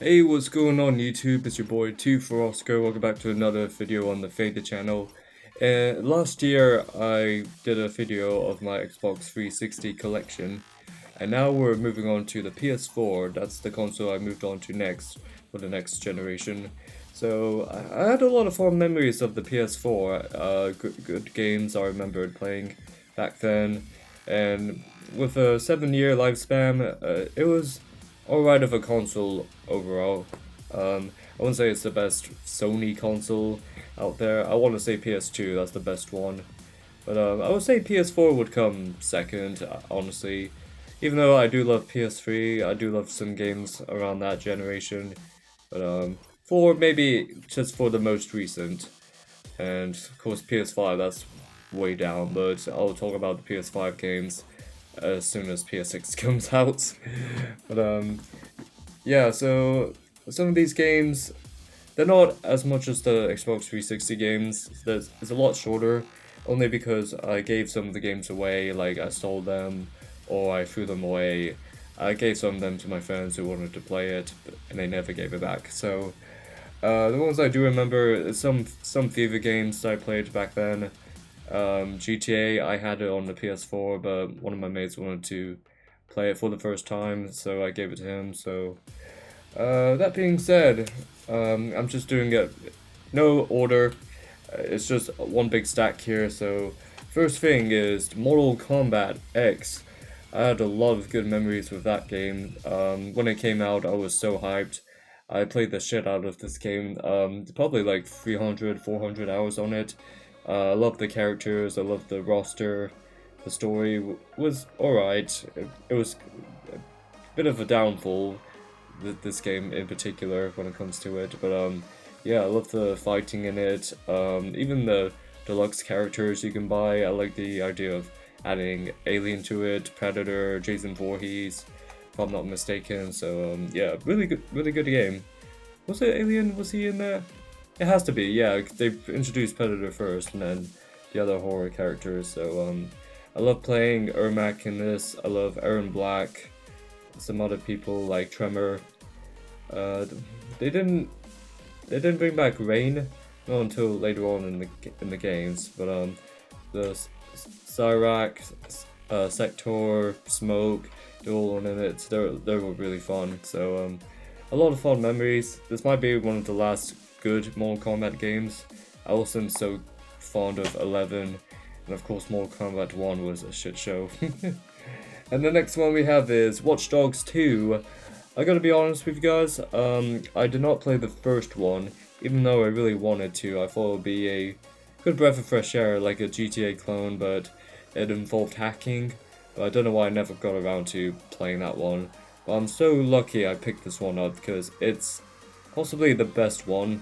Hey, what's going on YouTube? It's your boy 24Oscarr. Welcome back to another video on the Fader channel. Last year I did a video of my Xbox 360 collection, and now we're moving on to the PS4. That's the console I moved on to next for the next generation. So I had a lot of fond memories of the PS4. Good games I remembered playing back then, and with a 7-year lifespan, it was alright of a console overall. I wouldn't say it's the best Sony console out there. I want to say PS2, that's the best one. But I would say PS4 would come second, honestly. Even though I do love PS3, I do love some games around that generation. But for maybe just for the most recent. And of course PS5, that's way down, but I'll talk about the PS5 games as soon as PS6 comes out. But yeah, so some of these games, they're not as much as the Xbox 360 games. It's a lot shorter, only because I gave some of the games away, like I sold them or I threw them away. I gave some of them to my friends who wanted to play it, and they never gave it back. So the ones I do remember is some FIFA games that I played back then. GTA, I had it on the PS4, but one of my mates wanted to play it for the first time, so I gave it to him. So that being said, I'm just doing it no order. It's just one big stack here. So first thing is Mortal Kombat X. I had a lot of good memories with that game. When it came out, I was so hyped. I played the shit out of this game. Probably like 300, 400 hours on it. I love the characters, I love the roster. The story was alright. It was a bit of a downfall, this game in particular, when it comes to it. But yeah, I love the fighting in it. Even the deluxe characters you can buy. I like the idea of adding Alien to it, Predator, Jason Voorhees, if I'm not mistaken. So yeah, really good game. Was it Alien? Was he in there? It has to be, yeah. They introduced Predator first, and then the other horror characters. So I love playing Ermac in this. I love Aaron Black, some other people like Tremor. They didn't bring back Rain, not until later on in the games. But the Cyrac, Sector, Smoke, they're all in it. They were really fun. So a lot of fun memories. This might be one of the last good Mortal Kombat games. I wasn't so fond of 11, and of course Mortal Kombat 1 was a shit show. And the next one we have is Watch Dogs 2. I gotta be honest with you guys, I did not play the first one, even though I really wanted to. I thought it would be a good breath of fresh air, like a GTA clone, but it involved hacking. But I don't know why I never got around to playing that one. But I'm so lucky I picked this one up, because it's possibly the best one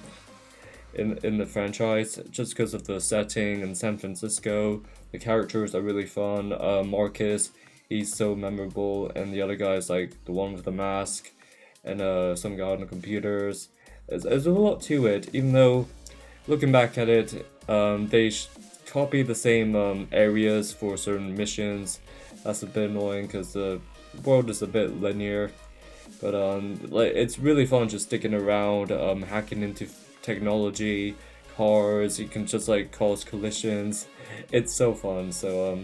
in the franchise, just because of the setting in San Francisco. The characters are really fun. Marcus, he's so memorable, and the other guys, like the one with the mask, and some guy on the computers. There's a lot to it, even though looking back at it, they copy the same areas for certain missions. That's a bit annoying because the world is a bit linear. But like it's really fun just sticking around, hacking into technology, cars. You can just like cause collisions. It's so fun. So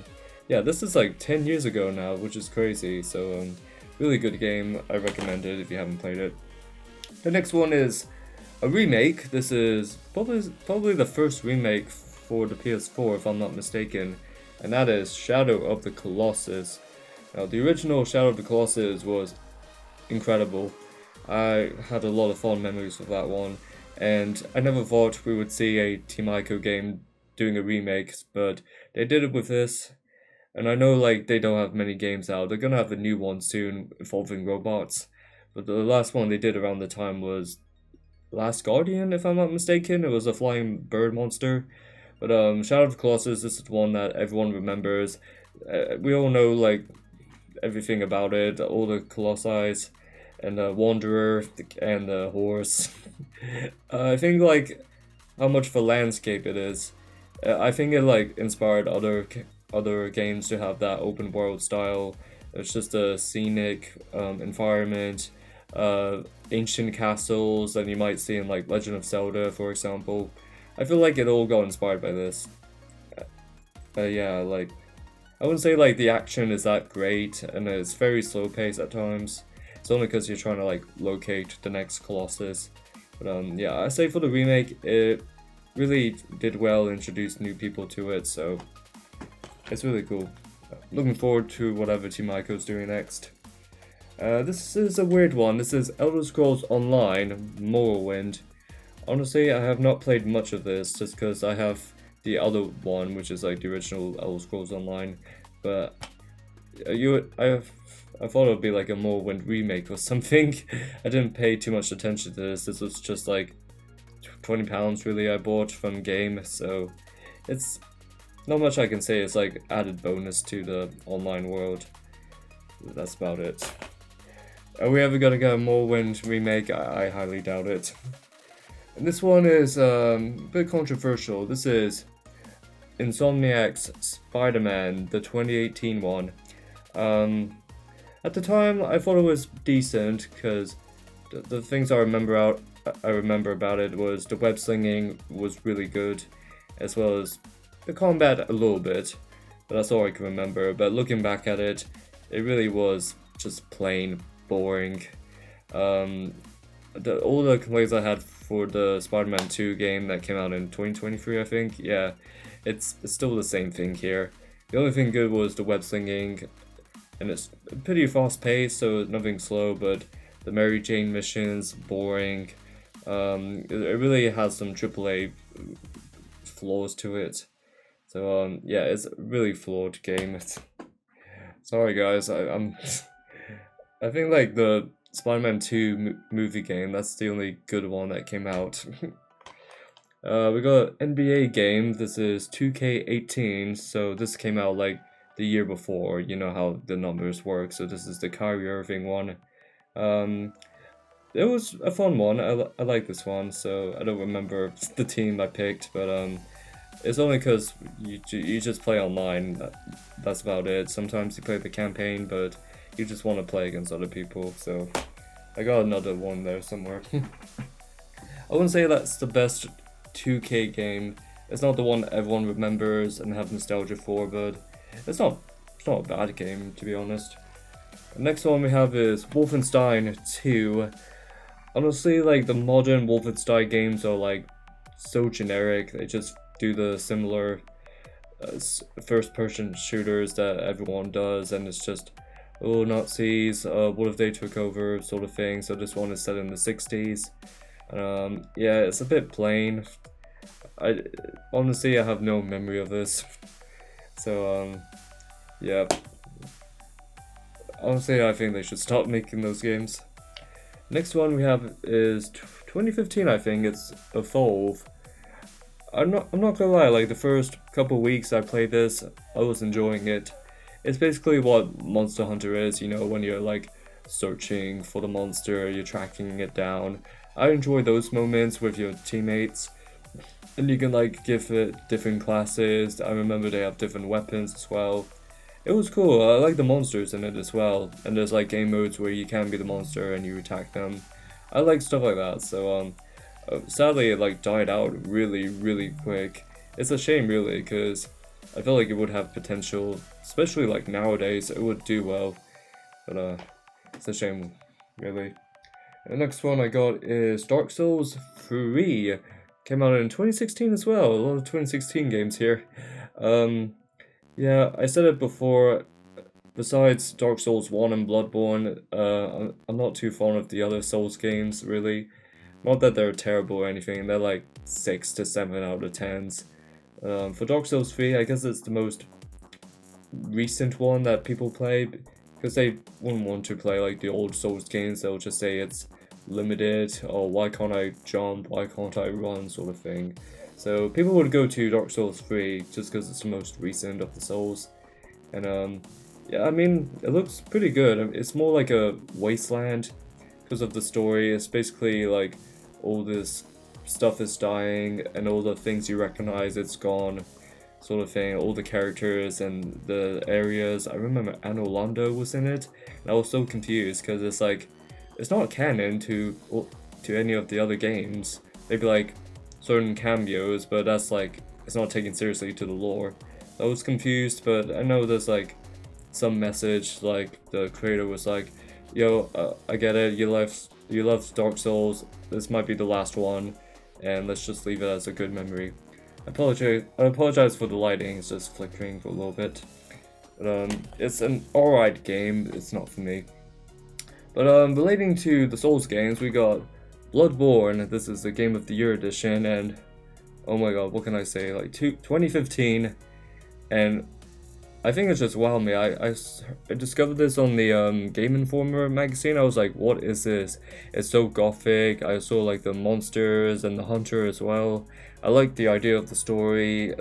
yeah, this is like 10 years ago now, which is crazy. So really good game. I recommend it if you haven't played it. The next one is a remake. This is probably the first remake for the PS4, if I'm not mistaken, and that is Shadow of the Colossus. Now, the original Shadow of the Colossus was incredible. I had a lot of fond memories of that one, and I never thought we would see a Team Ico game doing a remake, but they did it with this. And I know like they don't have many games out. They're gonna have a new one soon involving robots, but the last one they did around the time was Last Guardian, if I'm not mistaken. It was a flying bird monster. But Shadow of the Colossus, this is the one that everyone remembers. We all know like everything about it, all the colossi, and the wanderer, and the horse. I think like how much of a landscape it is. I think it like inspired other games to have that open world style. It's just a scenic environment. ancient castles that you might see in like Legend of Zelda, for example. I feel like it all got inspired by this. Yeah, like, I wouldn't say like the action is that great, and it's very slow paced at times. It's only because you're trying to like locate the next Colossus. But yeah, I say for the remake, it really did well, introduced new people to it, so it's really cool. Looking forward to whatever Team Ico's doing next. This is a weird one. This is Elder Scrolls Online Morrowind. Honestly, I have not played much of this just because I have the other one, which is like the original Elder Scrolls Online. But I thought it would be like a Morrowind remake or something. I didn't pay too much attention to this. This was just like £20 really I bought from game, so it's not much I can say. It's like added bonus to the online world. That's about it. Are we ever gonna get a Morrowind remake? I highly doubt it. And this one is a bit controversial. This is Insomniac's Spider-Man, the 2018 one. At the time, I thought it was decent because the things I remember about it was the web slinging was really good, as well as the combat a little bit. But that's all I can remember. But looking back at it, it really was just plain boring. All the complaints I had for the Spider-Man 2 game that came out in 2023, I think, yeah, it's still the same thing here. The only thing good was the web slinging, and it's pretty fast paced, so nothing slow, but the Mary Jane missions, boring. It really has some AAA flaws to it. So yeah, it's a really flawed game. Sorry guys, I think like the Spider-Man 2 movie game, that's the only good one that came out. We got an NBA game. This is 2K18, so this came out like the year before. You know how the numbers work, so this is the Kyrie Irving one. It was a fun one. I like this one, so I don't remember the team I picked, but it's only because you just play online. That's about it. Sometimes you play the campaign, but you just want to play against other people, so I got another one there somewhere. I wouldn't say that's the best 2K game. It's not the one everyone remembers and have nostalgia for, but it's not a bad game, to be honest. The next one we have is Wolfenstein 2. Honestly, like the modern Wolfenstein games are like so generic. They just do the similar first-person shooters that everyone does, and it's just, oh, Nazis, what if they took over, sort of thing. So this one is set in the 60s. Yeah, it's a bit plain. Honestly, I have no memory of this. So, yeah. Honestly, I think they should stop making those games. Next one we have is 2015, I think. It's Evolve. I'm not gonna lie, like the first couple weeks I played this, I was enjoying it. It's basically what Monster Hunter is, you know, when you're like searching for the monster, you're tracking it down. I enjoy those moments with your teammates, and you can like give it different classes. I remember they have different weapons as well. It was cool. I like the monsters in it as well, and there's like game modes where you can be the monster and you attack them. I like stuff like that. So sadly it like died out really quick. It's a shame really, because I feel like it would have potential, especially like nowadays. It would do well, but it's a shame really. The next one I got is Dark Souls 3. Came out in 2016 as well. A lot of 2016 games here. Yeah, I said it before, besides Dark Souls 1 and Bloodborne, I'm not too fond of the other Souls games, really. Not that they're terrible or anything, they're like 6 to 7 out of 10s. For Dark Souls 3, I guess it's the most recent one that people play, because they wouldn't want to play like the old Souls games. They'll just say it's limited, or why can't I jump, why can't I run, sort of thing. So people would go to Dark Souls 3 just because it's the most recent of the Souls. And yeah, I mean, it looks pretty good. It's more like a wasteland because of the story. It's basically like all this stuff is dying and all the things you recognize, it's gone, sort of thing. All the characters and the areas. I remember Anolando was in it, and I was so confused because it's like it's not canon to any of the other games. Maybe like certain cameos, but that's like it's not taken seriously to the lore. I was confused, but I know there's like some message, like the creator was like, yo, I get it, you love Dark Souls, this might be the last one, and let's just leave it as a good memory. I apologize for the lighting, it's just flickering for a little bit. But it's an alright game, it's not for me. But relating to the Souls games, we got Bloodborne. This is the Game of the Year edition, and oh my god, what can I say? Like 2015, and I think it's just wowed me. I discovered this on the Game Informer magazine. I was like, what is this? It's so gothic. I saw like the monsters and the hunter as well. I like the idea of the story,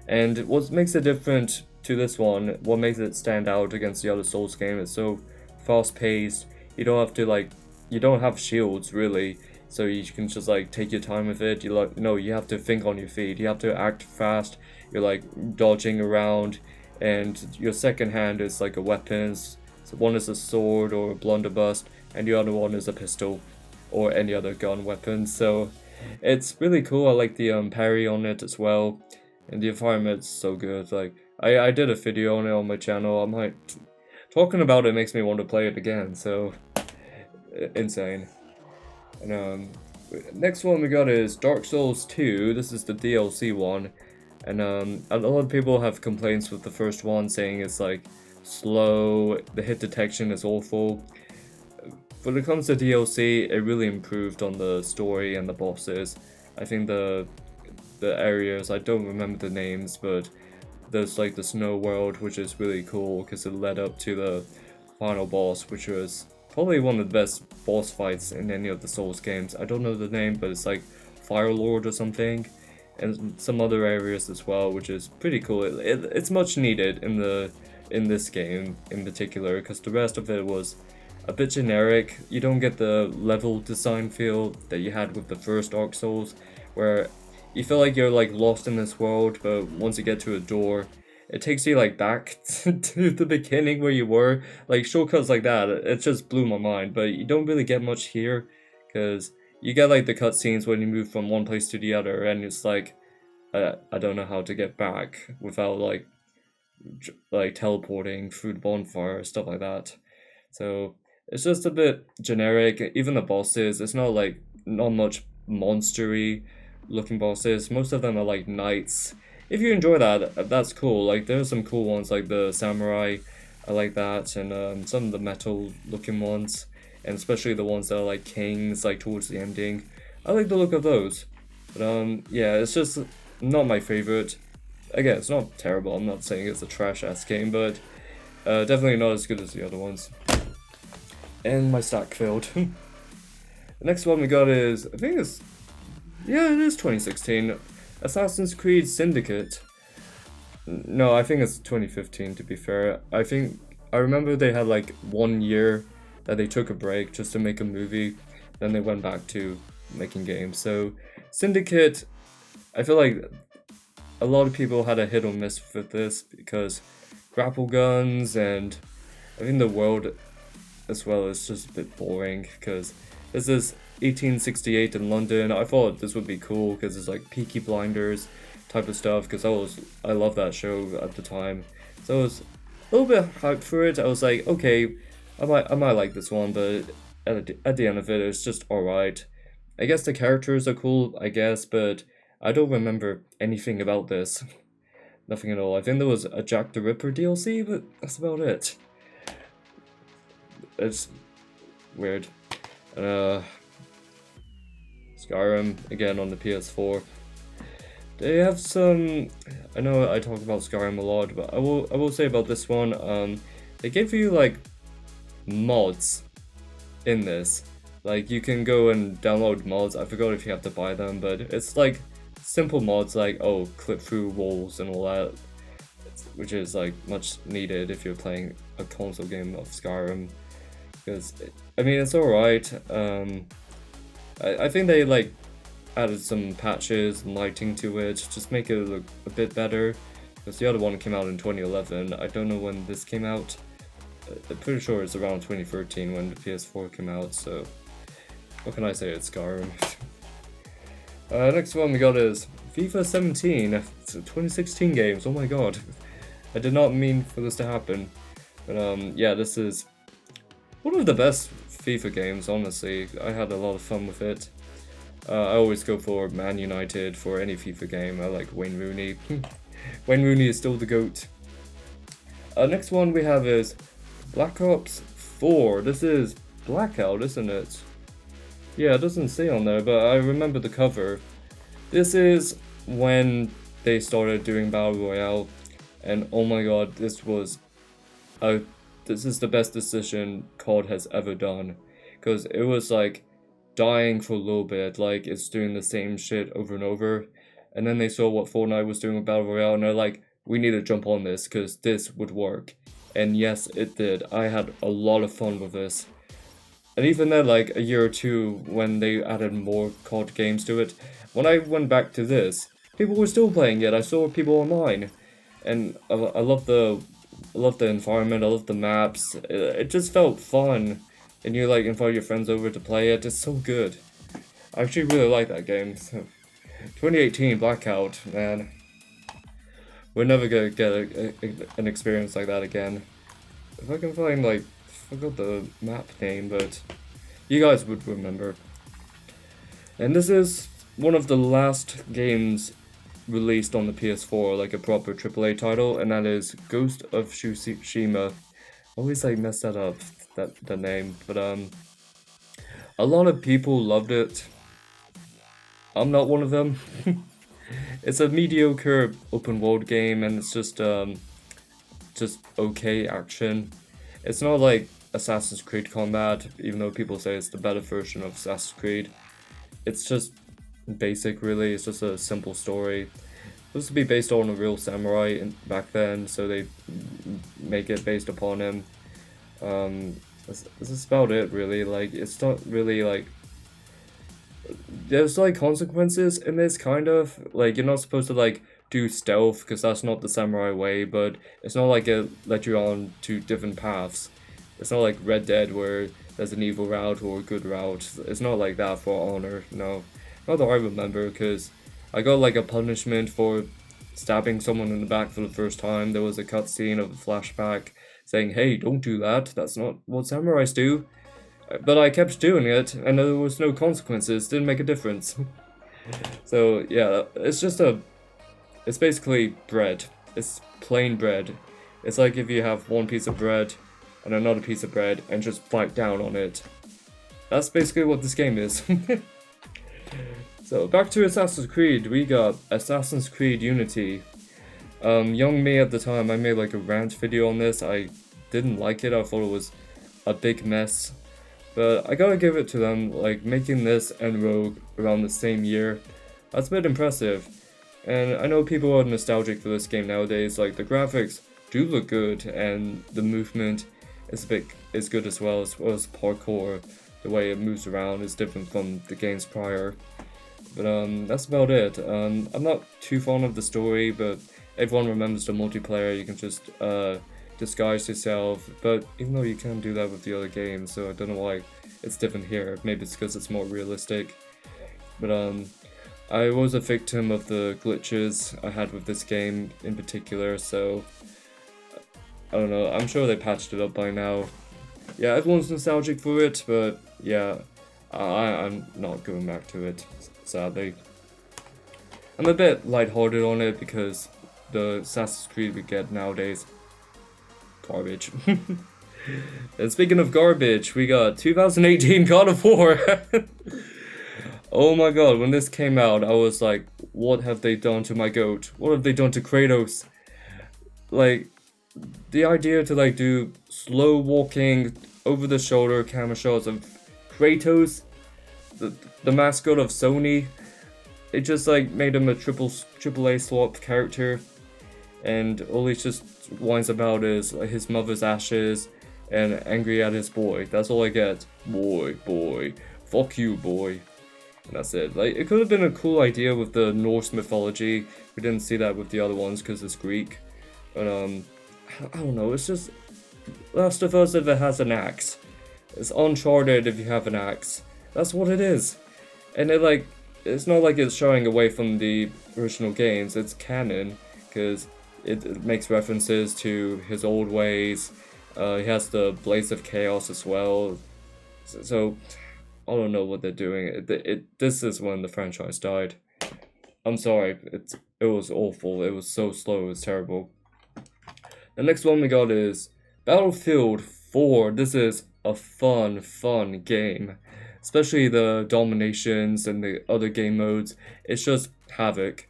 and what makes it different to this one, what makes it stand out against the other Souls game, it's so fast-paced. You don't have to like, you don't have shields really, so you can just like take your time with it. You have to think on your feet. You have to act fast. You're like dodging around, and your second hand is like a weapon. So one is a sword or a blunderbuss, and the other one is a pistol or any other gun weapon. So it's really cool. I like the parry on it as well, and the environment's so good. Like I did a video on it on my channel. Talking about it makes me want to play it again. So insane. And next one we got is Dark Souls 2. This is the DLC one, and a lot of people have complaints with the first one, saying it's like slow, the hit detection is awful. When it comes to DLC, it really improved on the story and the bosses. I think the areas, I don't remember the names, but there's like the snow world, which is really cool because it led up to the final boss, which was probably one of the best boss fights in any of the Souls games. I don't know the name, but it's like Fire Lord or something, and some other areas as well, which is pretty cool. It's much needed in this game in particular, because the rest of it was a bit generic. You don't get the level design feel that you had with the first Dark Souls, where you feel like you're like lost in this world, but once you get to a door, it takes you like back to the beginning where you were. Like shortcuts like that, it just blew my mind. But you don't really get much here, because you get like the cutscenes when you move from one place to the other, and it's like I don't know how to get back without like teleporting through the bonfire, stuff like that. So it's just a bit generic. Even the bosses, it's not much monstery looking bosses. Most of them are like knights. If you enjoy that, that's cool. Like there's some cool ones like the samurai, I like that, and some of the metal looking ones, and especially the ones that are like kings, like towards the ending. I like the look of those. But yeah, it's just not my favorite. Again, it's not terrible. I'm not saying it's a trash ass game, but definitely not as good as the other ones. And my stack filled. The next one we got is, I think it's, yeah, it is 2016. Assassin's Creed Syndicate. No, I think it's 2015 to be fair. I remember they had like 1 year that they took a break just to make a movie, then they went back to making games. So Syndicate, I feel like a lot of people had a hit or miss with this, because grapple guns, and I think the world as well is just a bit boring, because this is 1868 in London. I thought this would be cool because it's like Peaky Blinders type of stuff, because I love that show at the time. So I was a little bit hyped for it. I was like, okay, I might like this one, but at the end of it, it's just alright. I guess the characters are cool, I guess, but I don't remember anything about this. Nothing at all. I think there was a Jack the Ripper DLC, but that's about it. It's weird. Skyrim, again on the PS4. They have some, I know I talk about Skyrim a lot, but I will say about this one, they give you like mods in this. Like you can go and download mods. I forgot if you have to buy them, but it's like simple mods like, oh, clip through walls and all that, which is like much needed if you're playing a console game of Skyrim. Because I mean, it's alright. I think they like added some patches and lighting to it, just make it look a bit better. Because the other one came out in 2011. I don't know when this came out. I'm pretty sure it's around 2013 when the PS4 came out, so what can I say, it's Skyrim. Next one we got is FIFA 17, it's a 2016 games, oh my god. I did not mean for this to happen, but yeah, this is one of the best FIFA games, honestly. I had a lot of fun with it. I always go for Man United for any FIFA game. I like Wayne Rooney. Wayne Rooney is still the GOAT. Next one we have is Black Ops 4. This is Blackout, isn't it? Yeah, it doesn't say on there, but I remember the cover. This is when they started doing Battle Royale, and oh my god, this is the best decision COD has ever done. Because it was like dying for a little bit, like it's doing the same shit over and over. And then they saw what Fortnite was doing with Battle Royale, and they're like, we need to jump on this because this would work. And yes, it did. I had a lot of fun with this. And even then, like a year or two when they added more COD games to it, when I went back to this, people were still playing it. I saw people online, and I love the environment. I love the maps. It just felt fun, and you like invite your friends over to play it. It's so good. I actually really like that game. 2018 Blackout, man. We're never gonna get an experience like that again. If I can find, like, I forgot the map name, but you guys would remember. And this is one of the last games released on the PS4, like a proper AAA title, and that is Ghost of Tsushima. I always like mess that up, that name, but a lot of people loved it. I'm not one of them. It's a mediocre open world game, and it's just okay action. It's not like Assassin's Creed combat, even though people say it's the better version of Assassin's Creed. It's just basic, really. It's just a simple story. It's supposed to be based on a real samurai back then, so they make it based upon him. This is about it, really. Like, it's not really like, there's like consequences in this, kind of. Like, you're not supposed to like do stealth because that's not the samurai way, but it's not like it let you on to different paths. It's not like Red Dead where there's an evil route or a good route. It's not like that for Honor, no. Not that I remember, because I got like a punishment for stabbing someone in the back for the first time. There was a cutscene of a flashback saying, hey, don't do that, that's not what samurais do. But I kept doing it, and there was no consequences, didn't make a difference. So yeah, it's basically bread. It's plain bread. It's like if you have one piece of bread and another piece of bread and just bite down on it. That's basically what this game is. So back to Assassin's Creed, we got Assassin's Creed Unity. Young me at the time, I made like a rant video on this. I didn't like it, I thought it was a big mess. But I gotta give it to them, like making this and Rogue around the same year. That's a bit impressive. And I know people are nostalgic for this game nowadays, like the graphics do look good and the movement is good as well as parkour. The way it moves around is different from the games prior. But that's about it. I'm not too fond of the story, but everyone remembers the multiplayer. You can just disguise yourself, but even though you can't do that with the other games, so I don't know why it's different here. Maybe it's because it's more realistic. But I was a victim of the glitches I had with this game in particular, so I don't know, I'm sure they patched it up by now. Yeah, everyone's nostalgic for it, but yeah, I'm not going back to it, sadly. I'm a bit lighthearted on it because the Assassin's Creed we get nowadays, garbage. And speaking of garbage, we got 2018 God of War. Oh my god, when this came out, I was like, what have they done to my goat? What have they done to Kratos? Like, the idea to like do slow walking, over the shoulder camera shots of Kratos, the mascot of Sony, it just like made him a AAA swap character, and all he just whines about is like, his mother's ashes and angry at his boy. That's all I get. Boy, fuck you, boy. And that's it. Like, it could have been a cool idea with the Norse mythology. We didn't see that with the other ones because it's Greek. But I don't know. It's just Last of Us if it has an axe. It's Uncharted if you have an axe. That's what it is. And it's not like it's shying away from the original games. It's canon because it makes references to his old ways. He has the Blaze of Chaos as well. So I don't know what they're doing. This is when the franchise died. I'm sorry. It was awful. It was so slow. It was terrible. The next one we got is Battlefield 4. This is a fun game. Especially the dominations and the other game modes. It's just havoc.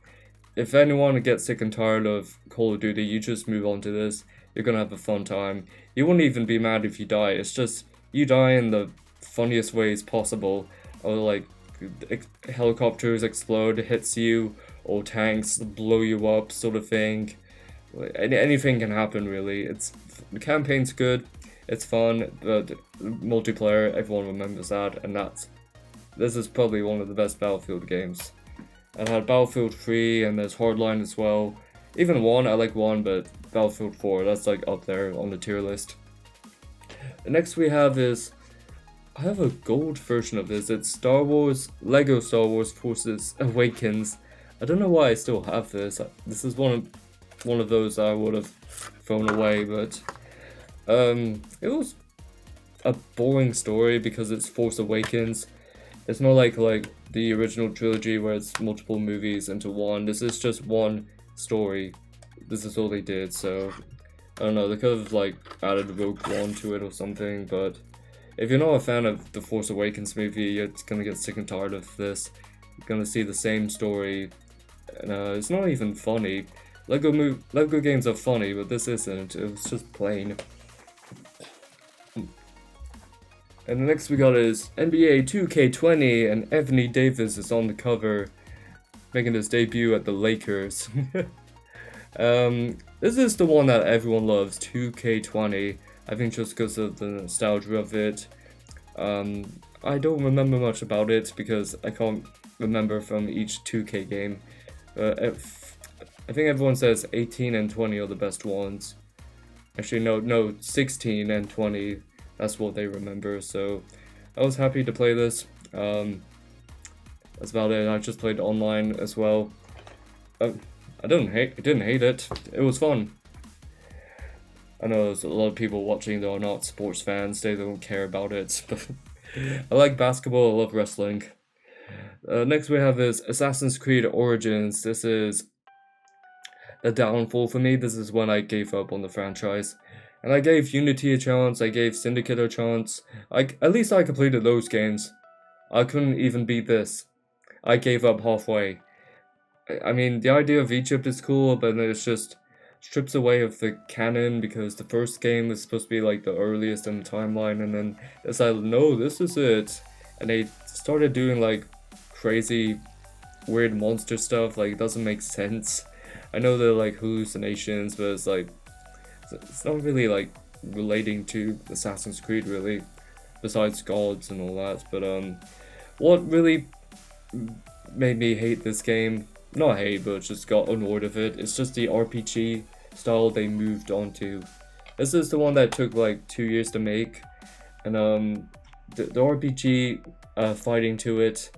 If anyone gets sick and tired of Call of Duty, you just move on to this. You're gonna have a fun time. You wouldn't even be mad if you die. It's just, you die in the funniest ways possible. Or like, helicopters explode, hits you, or tanks blow you up, sort of thing. Anything can happen, really. The campaign's good, it's fun, but multiplayer, everyone remembers that, and this is probably one of the best Battlefield games. I had Battlefield 3, and there's Hardline as well. Even 1, I like 1, but Battlefield 4, that's like up there on the tier list. The next we have is, I have a gold version of this. It's Lego Star Wars Forces Awakens. I don't know why I still have this. This is one of those I would have thrown away, but it was a boring story because it's Force Awakens. It's not like the original trilogy where it's multiple movies into one. This is just one story. This is all they did, so I don't know, they could have added Rogue One to it or something, but if you're not a fan of the Force Awakens movie, you're gonna get sick and tired of this. You're gonna see the same story, and it's not even funny. Lego games are funny, but this isn't. It was just plain. And the next we got is NBA 2K20, and Anthony Davis is on the cover, making his debut at the Lakers. This is the one that everyone loves, 2K20. I think just because of the nostalgia of it. I don't remember much about it because I can't remember from each 2K game. I think everyone says 18 and 20 are the best ones. Actually, no, 16 and 20. That's what they remember. So I was happy to play this. That's about it. I just played online as well. I didn't hate it. It was fun. I know there's a lot of people watching that are not sports fans. They don't care about it. But I like basketball. I love wrestling. Next we have is Assassin's Creed Origins. This is the downfall for me. This is when I gave up on the franchise. And I gave Unity a chance, I gave Syndicate a chance. At least I completed those games. I couldn't even beat this. I gave up halfway. I mean, the idea of Egypt is cool, but it just strips away of the canon because the first game was supposed to be the earliest in the timeline, and then decided, no, this is it. And they started doing crazy, weird monster stuff, it doesn't make sense. I know they're hallucinations, but it's not really relating to Assassin's Creed really, besides gods and all that. But what really made me hate this game, not hate, but just got annoyed of it, it's just the RPG style they moved on to. This is the one that took 2 years to make, and the RPG fighting to it,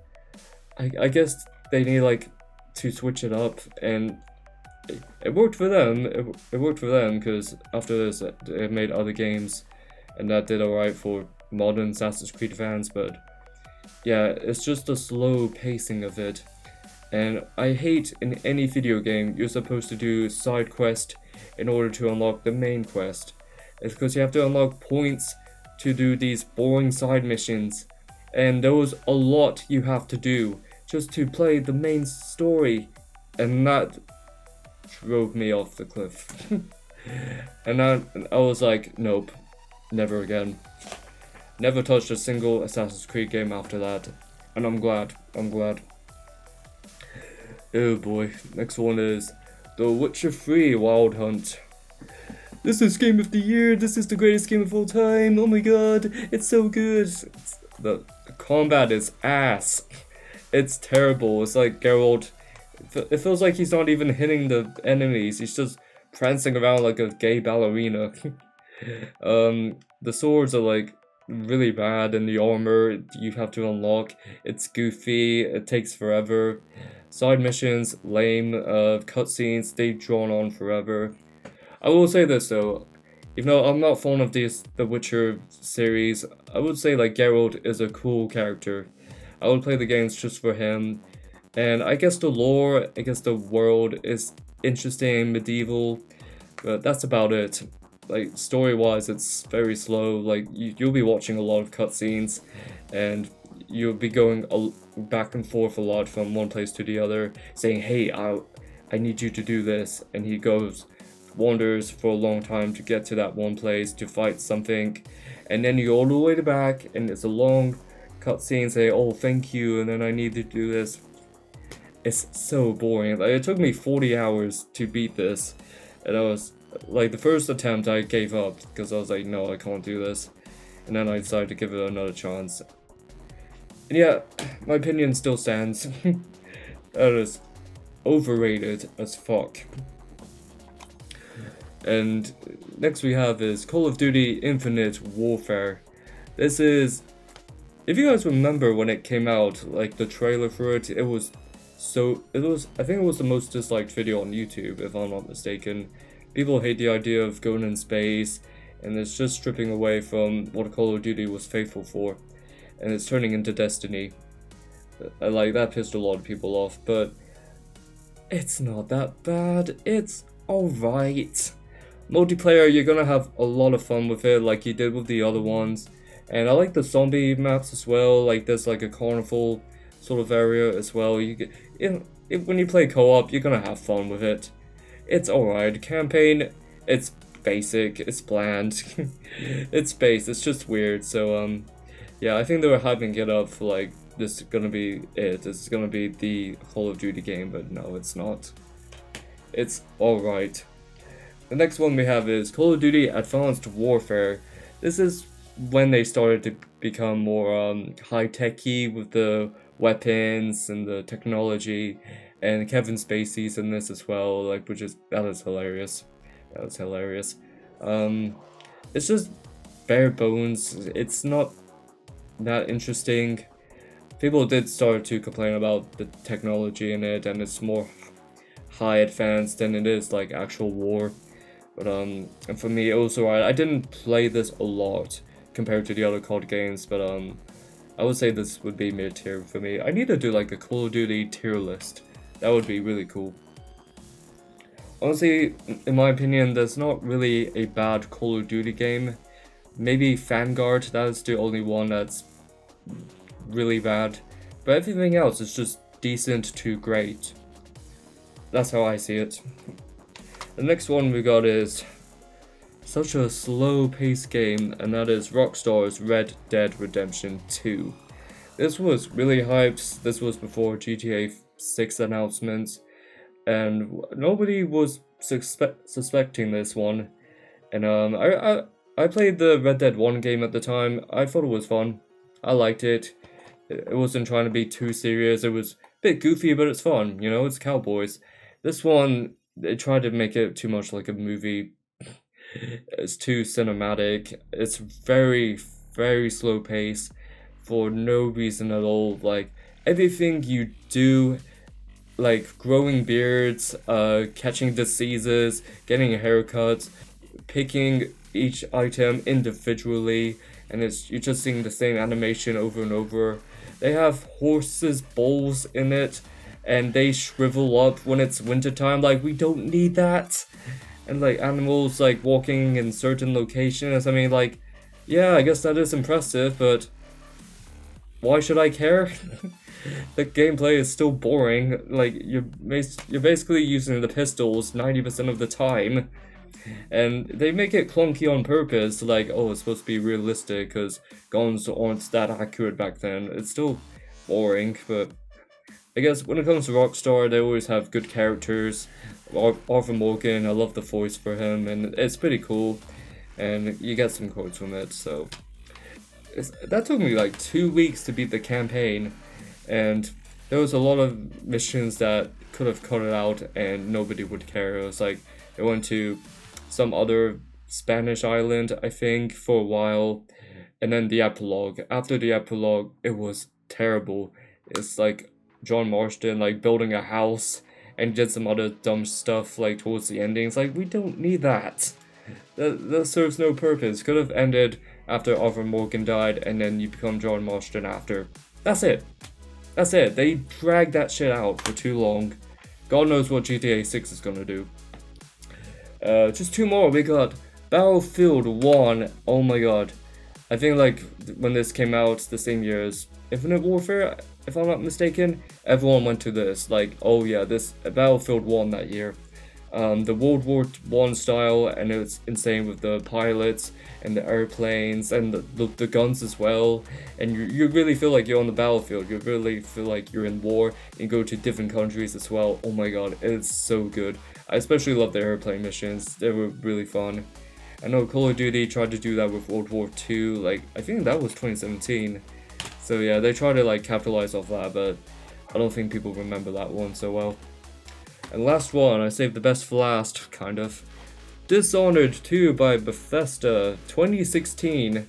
I guess they need to switch it up, and it worked for them. It worked for them because after this, they made other games, and that did alright for modern Assassin's Creed fans. But yeah, it's just the slow pacing of it, and I hate in any video game you're supposed to do side quest in order to unlock the main quest. It's because you have to unlock points to do these boring side missions, and there was a lot you have to do just to play the main story, and that drove me off the cliff. And I was like, nope, never again. Never touched a single Assassin's Creed game after that, and I'm glad. Oh boy, next one is The Witcher 3 Wild Hunt. This is game of the year, this is the greatest game of all time, oh my god, it's so good. The combat is ass. It's terrible. It's like Geralt. It feels like he's not even hitting the enemies. He's just prancing around like a gay ballerina. The swords are like really bad, and the armor you have to unlock, it's goofy, it takes forever. Side missions, lame, cutscenes, they've drawn on forever. I will say this though, even though I'm not fond of the Witcher series, I would say like Geralt is a cool character. I would play the games just for him. And I guess the lore, I guess the world is interesting, medieval, but that's about it. Like, story-wise, it's very slow. Like, you'll be watching a lot of cutscenes, and you'll be going back and forth a lot from one place to the other, saying, hey, I need you to do this, and he goes, wanders for a long time to get to that one place to fight something, and then you go all the way back, and it's a long cutscene, say, oh, thank you, and then I need to do this. It's so boring. Like, it took me 40 hours to beat this, and I was like, the first attempt I gave up because I was like, no, I can't do this, and then I decided to give it another chance. And yeah, my opinion still stands. That is overrated as fuck. And next we have is Call of Duty Infinite Warfare. This is, if you guys remember when it came out, like the trailer for it, I think it was the most disliked video on YouTube, if I'm not mistaken. People hate the idea of going in space, and it's just stripping away from what Call of Duty was faithful for, and it's turning into Destiny. Like, that pissed a lot of people off, but it's not that bad. It's alright. Multiplayer, you're gonna have a lot of fun with it, like you did with the other ones. And I like the zombie maps as well. Like, there's like a carnival sort of area as well. You get, when you play co-op, you're gonna have fun with it. It's alright. Campaign, it's basic, it's bland, it's base, it's just weird. So yeah, I think they were hyping it up for like, this is gonna be it. This is gonna be the Call of Duty game, but no, it's not. It's alright. The next one we have is Call of Duty Advanced Warfare. This is when they started to become more high-techy with the weapons and the technology, and Kevin Spacey's in this as well, like, that is hilarious. That was hilarious. It's just bare bones. It's not that interesting. People did start to complain about the technology in it, and it's more high advanced than it is like actual war. But and for me, it was alright. I didn't play this a lot compared to the other COD games, but I would say this would be mid-tier for me. I need to do like a Call of Duty tier list. That would be really cool. Honestly, in my opinion, there's not really a bad Call of Duty game. Maybe Vanguard, that's the only one that's really bad. But everything else is just decent to great. That's how I see it. The next one we got is such a slow-paced game, and that is Rockstar's Red Dead Redemption 2. This was really hyped. This was before GTA 6 announcements, and nobody was suspecting this one. And I played the Red Dead 1 game at the time. I thought it was fun. I liked it. It wasn't trying to be too serious. It was a bit goofy, but it's fun. You know, it's cowboys. This one, they tried to make it too much like a movie. It's too cinematic. It's very, very slow pace for no reason at all. Like, everything you do, like growing beards, catching diseases, getting a haircut, picking each item individually, and you're just seeing the same animation over and over. They have horses' bowls in it, and they shrivel up when it's wintertime. Like, we don't need that. And like animals like walking in certain locations. I mean, like, yeah, I guess that is impressive, but why should I care? The gameplay is still boring. Like, you're basically using the pistols 90% of the time, and they make it clunky on purpose. Like, oh, it's supposed to be realistic because guns aren't that accurate back then. It's still boring, but I guess when it comes to Rockstar, they always have good characters. Arthur Morgan, I love the voice for him, and it's pretty cool, and you get some quotes from it. So that took me like 2 weeks to beat the campaign, and there was a lot of missions that could have cut it out and nobody would care. It was like they went to some other Spanish island, I think, for a while, and then the epilogue. After the epilogue, it was terrible. It's like John Marston like building a house and did some other dumb stuff like towards the ending. It's like we don't need that. That serves no purpose. Could have ended after Arthur Morgan died, and then you become John Marston after. That's it. That's it. They dragged that shit out for too long. God knows what GTA 6 is gonna do. Just two more. We got Battlefield 1. Oh my god. I think like when this came out the same year as Infinite Warfare, if I'm not mistaken, everyone went to this. Like, oh yeah, this Battlefield 1 that year. The World War I style, and it's insane with the pilots and the airplanes and the guns as well. And you really feel like you're on the battlefield. You really feel like you're in war and go to different countries as well. Oh my god, it's so good. I especially love the airplane missions. They were really fun. I know Call of Duty tried to do that with World War II. Like, I think that was 2017. So yeah, they tried to like capitalize off that, but I don't think people remember that one so well. And last one, I saved the best for last, kind of. Dishonored 2 by Bethesda, 2016,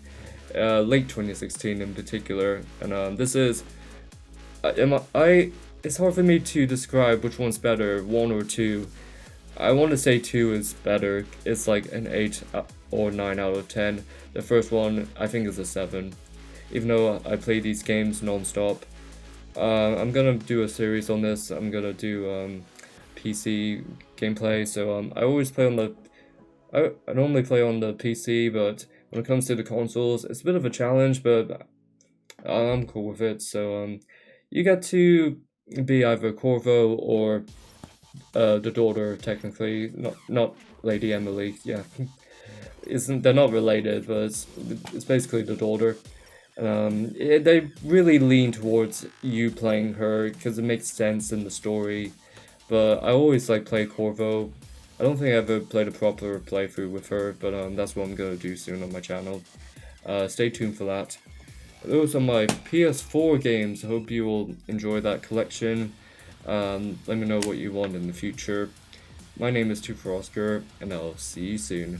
late 2016 in particular. And this is, it's hard for me to describe which one's better, 1 or 2. I want to say 2 is better. It's like an 8 or 9 out of 10. The first one, I think, is a 7. Even though I play these games non-stop. I'm gonna do a series on this. I'm gonna do PC gameplay. So I always play on the. I normally play on the PC, but when it comes to the consoles, it's a bit of a challenge. But I'm cool with it. So you get to be either Corvo or the daughter, technically, not Lady Emily. Yeah, they're not related, but it's basically the daughter. They really lean towards you playing her because it makes sense in the story. But I always like play Corvo. I don't think I ever played a proper playthrough with her, but that's what I'm gonna do soon on my channel. Stay tuned for that. Those are my PS4 games. I hope you will enjoy that collection. Let me know what you want in the future. My name is 24Oscarr, and I'll see you soon.